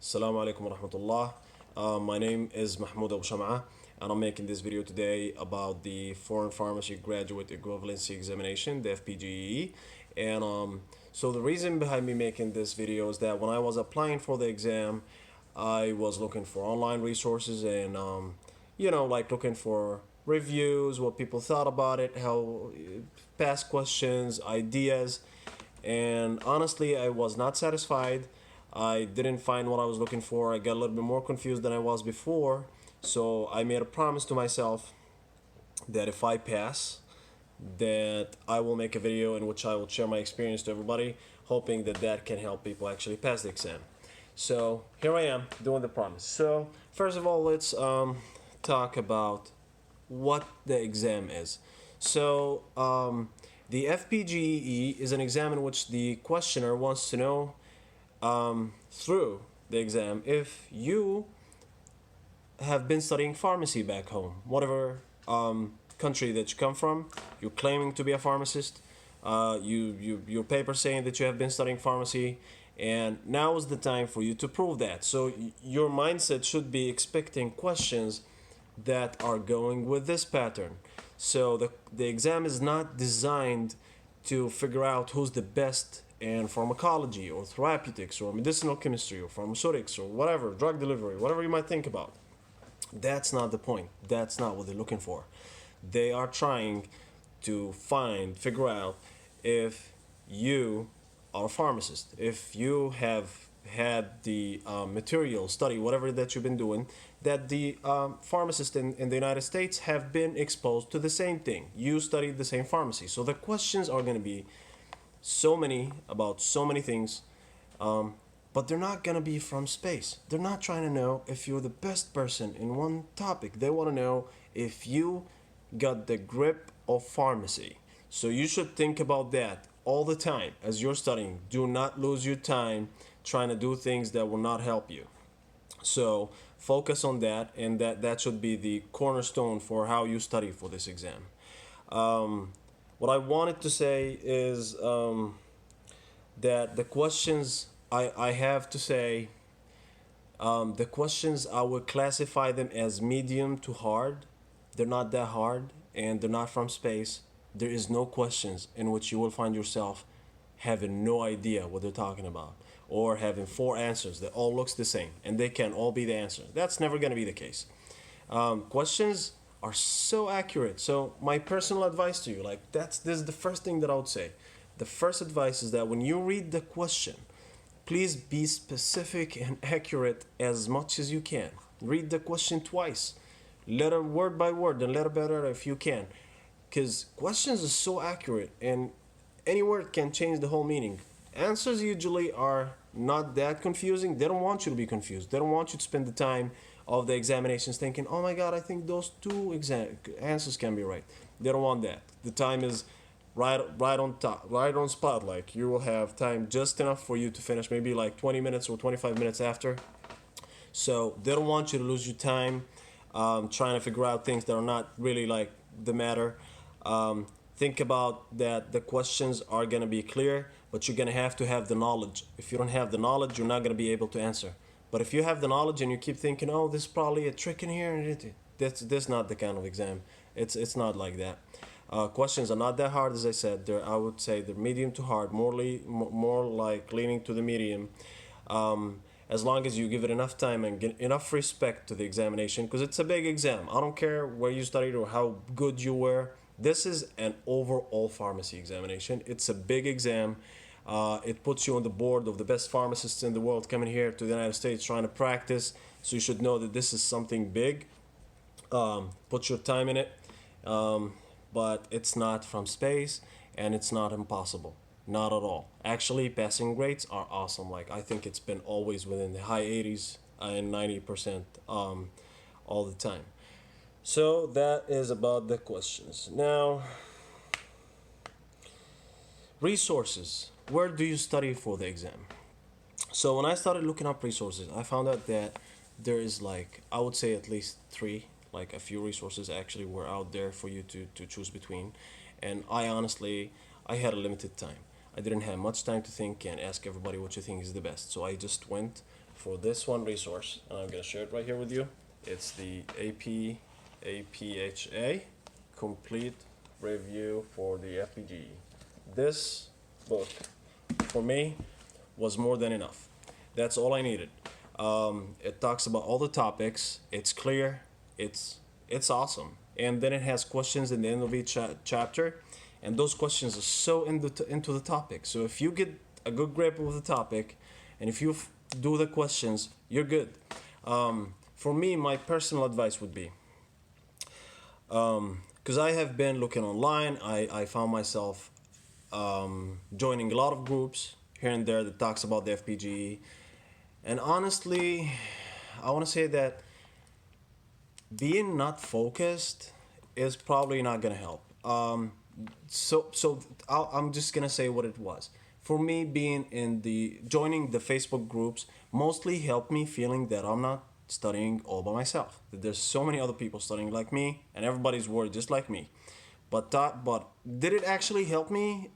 Assalamu alaikum wa rahmatullah. My name is Mahmoud Abu Sham'a, and I'm making this video today about the Foreign Pharmacy Graduate Equivalency Examination, the fpgee. And the reason behind me making this video is that when I was applying for the exam, I was looking for online resources and like looking for reviews, what people thought about it, how past questions, ideas, and honestly, I was not satisfied. I didn't find what I was looking for. I got a little bit more confused than I was before. So I made a promise to myself that if I pass, that I will make a video in which I will share my experience to everybody, hoping that that can help people actually pass the exam. So here I am doing the promise. So first of all, let's talk about what the exam is. The FPGE is an exam in which the questioner wants to know through the exam if you have been studying pharmacy back home, whatever country that you come from, you're claiming to be a pharmacist, your paper saying that you have been studying pharmacy, and now is the time for you to prove that. So your mindset should be expecting questions that are going with this pattern. So the exam is not designed to figure out who's the best in pharmacology or therapeutics or medicinal chemistry or pharmaceutics or whatever, drug delivery, whatever you might think about. That's not the point. That's not what they're looking for. They are trying to figure out if you are a pharmacist, if you have had the material study, whatever that you've been doing, that the pharmacists in the United States have been exposed to the same thing. You studied the same pharmacy. So the questions are going to be so many about so many things, but they're not going to be from space. They're not trying to know if you're the best person in one topic. They want to know if you got the grip of pharmacy. So you should think about that all the time as you're studying. Do not lose your time trying to do things that will not help you. So focus on that, and that should be the cornerstone for how you study for this exam. What I wanted to say is that the questions I have to say, the questions I would classify them as medium to hard. They're not that hard, and they're not from space. There is no questions in which you will find yourself having no idea what they're talking about, or having four answers that all looks the same and they can all be the answer. That's never going to be the case. Questions are so accurate. So my personal advice to you, like this is the first thing that I would say. The first advice is that when you read the question, please be specific and accurate as much as you can. Read the question twice, letter word by word, and letter by letter if you can, because questions are so accurate and any word can change the whole meaning. Answers usually are not that confusing. They don't want you to be confused. They don't want you to spend the time of the examinations thinking, oh my god, I think those two answers can be right. They don't want that. The time is right on top, right on spot. Like you will have time just enough for you to finish, maybe like 20 minutes or 25 minutes after. So they don't want you to lose your time trying to figure out things that are not really like the matter. Think about that the questions are going to be clear, but you're going to have the knowledge. If you don't have the knowledge, you're not going to be able to answer. But if you have the knowledge and you keep thinking, oh, there's probably a trick in here, that's not the kind of exam. It's not like that. Questions are not that hard, as I said. I would say they're medium to hard, more like leaning to the medium. As long as you give it enough time and get enough respect to the examination, because it's a big exam. I don't care where you studied or how good you were. This is an overall pharmacy examination. It's a big exam. It puts you on the board of the best pharmacists in the world coming here to the United States trying to practice. So you should know that this is something big. Put your time in it. But it's not from space and it's not impossible. Not at all. Actually, passing rates are awesome. Like I think it's been always within the high 80s and 90% all the time. So that is about the questions. Now, resources. Where do you study for the exam? So when I started looking up resources, I found out that there is like, I would say at least three, like a few resources actually were out there for you to choose between. And I had a limited time. I didn't have much time to think and ask everybody what you think is the best. So I just went for this one resource, and I'm gonna share it right here with you. It's the APHA Complete Review for the FPGE. This book, for me, was more than enough. That's all I needed. It talks about all the topics. It's clear. It's awesome. And then it has questions in the end of each chapter, and those questions are so into the topic. So if you get a good grip of the topic, and if you do the questions, you're good. For me, my personal advice would be, because I have been looking online, I found myself joining a lot of groups here and there that talks about the FPGE. And honestly, I want to say that being not focused is probably not gonna help. I'm just gonna say what it was. For me, being in the joining the Facebook groups mostly helped me feeling that I'm not studying all by myself. That there's so many other people studying like me, and everybody's worried just like me. But did it actually help me?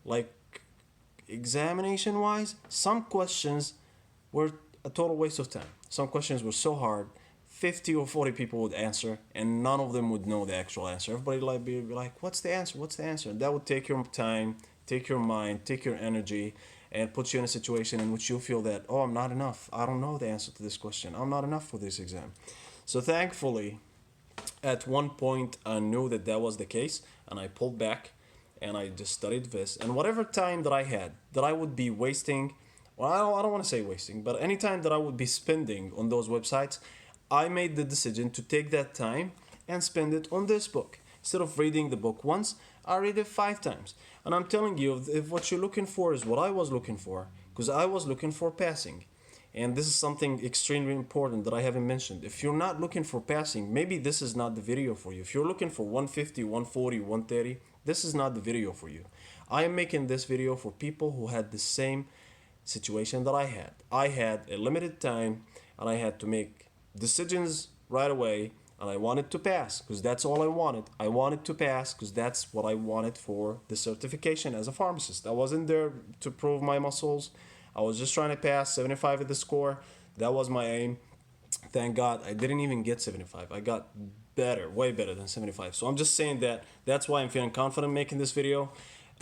Like examination wise, some questions were a total waste of time. Some questions were so hard, 50 or 40 people would answer, and none of them would know the actual answer. Everybody like be like, "What's the answer? What's the answer?" And that would take your time, take your mind, take your energy, and put you in a situation in which you feel that, "Oh, I'm not enough. I don't know the answer to this question. I'm not enough for this exam." So thankfully, at one point, I knew that that was the case, and I pulled back, and I just studied this. And whatever time that I had, that I would be wasting, well, I don't want to say wasting, but any time that I would be spending on those websites, I made the decision to take that time and spend it on this book. Instead of reading the book once, I read it 5 times. And I'm telling you, if what you're looking for is what I was looking for, because I was looking for passing. And this is something extremely important that I haven't mentioned. If you're not looking for passing, maybe this is not the video for you. If you're looking for 150, 140, 130, this is not the video for you. I am making this video for people who had the same situation that I had. I had a limited time, and I had to make decisions right away, and I wanted to pass because that's all I wanted. I wanted to pass because that's what I wanted for the certification as a pharmacist. I wasn't there to prove my muscles. I was just trying to pass 75 at the score. That was my aim. Thank God I didn't even get 75. I got better, way better than 75. So I'm just saying that that's why I'm feeling confident making this video.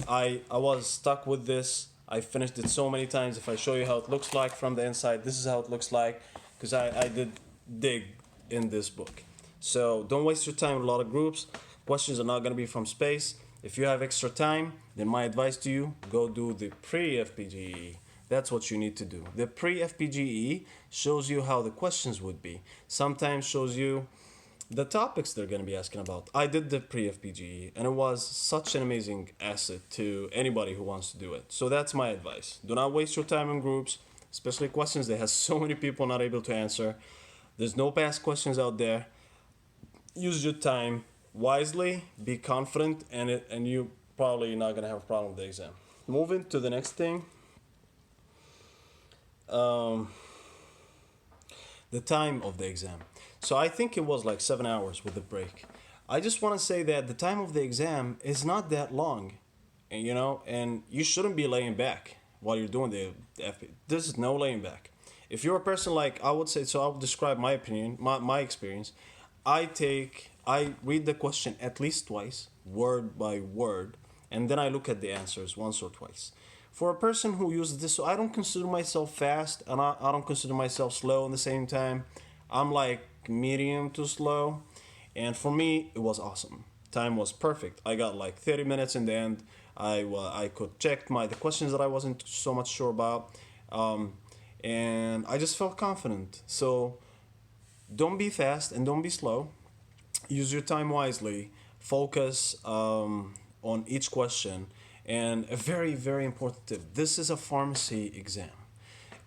I was stuck with this. I finished it so many times. If I show you how it looks like from the inside, this is how it looks like, because I did dig in this book. So don't waste your time with a lot of groups. Questions are not going to be from space. If you have extra time, then my advice to you, go do the pre-FPGE. That's what you need to do. The pre-FPGE shows you how the questions would be. Sometimes shows you the topics they're going to be asking about. I did the pre-FPGE, and it was such an amazing asset to anybody who wants to do it. So that's my advice. Do not waste your time in groups, especially questions that has so many people not able to answer. There's no past questions out there. Use your time wisely, be confident, and you probably not going to have a problem with the exam. Moving to the next thing. The time of the exam. So I think it was like 7 hours with the break. I just want to say that the time of the exam is not that long, and you shouldn't be laying back while you're doing the FP. There's no laying back. If you're a person like, I would say, so I would describe my opinion, my experience. I read the question at least twice, word by word, and then I look at the answers once or twice. For a person who uses this, so I don't consider myself fast, and I don't consider myself slow at the same time. I'm like medium to slow, and for me, it was awesome. Time was perfect. I got like 30 minutes in the end. I could check the questions that I wasn't so much sure about, and I just felt confident. So don't be fast and don't be slow. Use your time wisely. Focus on each question. And a very, very important tip. This is a pharmacy exam.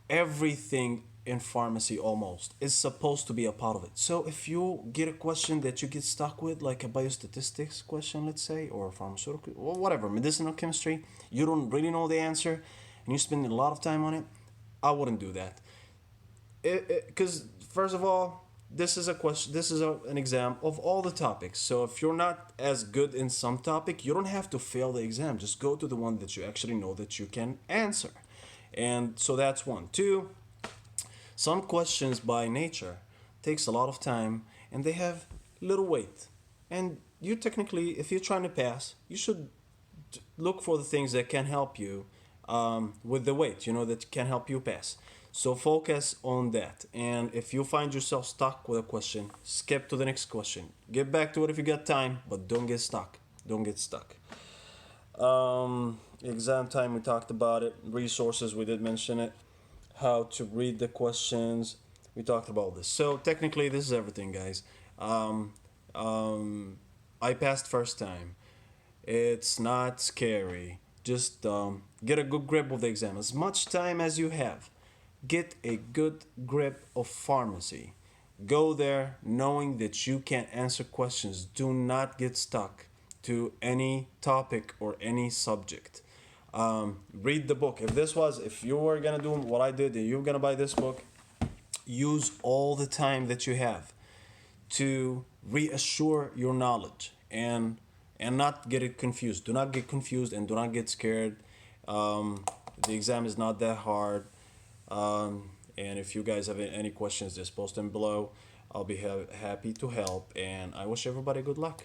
Everything in pharmacy almost is supposed to be a part of it. So if you get a question that you get stuck with, like a biostatistics question, let's say, or pharmaceutical, or whatever, medicinal chemistry, you don't really know the answer, and you spend a lot of time on it, I wouldn't do that. Because first of all, this is a question. This is an exam of all the topics. So if you're not as good in some topic, you don't have to fail the exam. Just go to the one that you actually know that you can answer. And so that's one. Two, some questions by nature takes a lot of time and they have little weight. And you technically, if you're trying to pass, you should look for the things that can help you with the weight, that can help you pass. So focus on that. And if you find yourself stuck with a question, skip to the next question. Get back to it if you got time, but don't get stuck. Don't get stuck. Exam time, we talked about it. Resources, we did mention it. How to read the questions, we talked about this. So technically, this is everything, guys. Um, I passed first time. It's not scary. Just get a good grip of the exam. As much time as you have, get a good grip of pharmacy. Go there knowing that you can answer questions. Do not get stuck to any topic or any subject. Read the book. If you were gonna do what I did and you're gonna buy this book, use all the time that you have to reassure your knowledge and not get it confused. Do not get confused and do not get scared. The exam is not that hard. And if you guys have any questions, just post them below. I'll be happy to help. And I wish everybody good luck.